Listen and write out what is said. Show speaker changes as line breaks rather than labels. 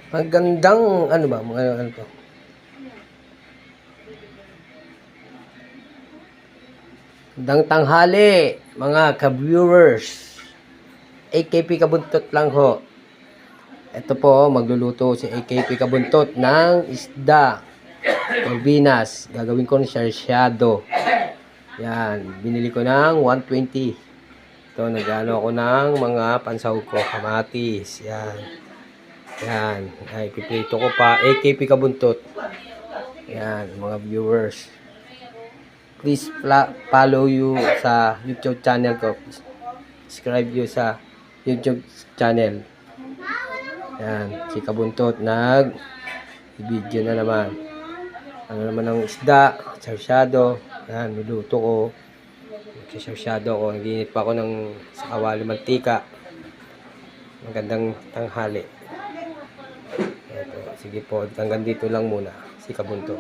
Magandang ano ba, ano to? Magandang tanghali, mga ka-viewers. AKP Kabuntot lang ho. Ito po, magluluto si AKP Kabuntot ng isda. Orbinas. Gagawin ko ng sarsyado. Yan, binili ko ng 120. Ito, nag-ano ako ng mga pansahog ko, kamatis. Yan. Yan, ay piprito ko pa. AKP Kabuntot. Yan, mga viewers. Please follow you sa YouTube channel ko. Subscribe you sa YouTube channel. Yan, si Kabuntot video na naman. Ano naman ang isda, sarsyado. Yan, niluto ko. Sarsyado ko. Naginit pa ako ng sa kawali mantika. Magandang tanghali. Ito, sige po, hanggang dito lang muna si Kabuntot.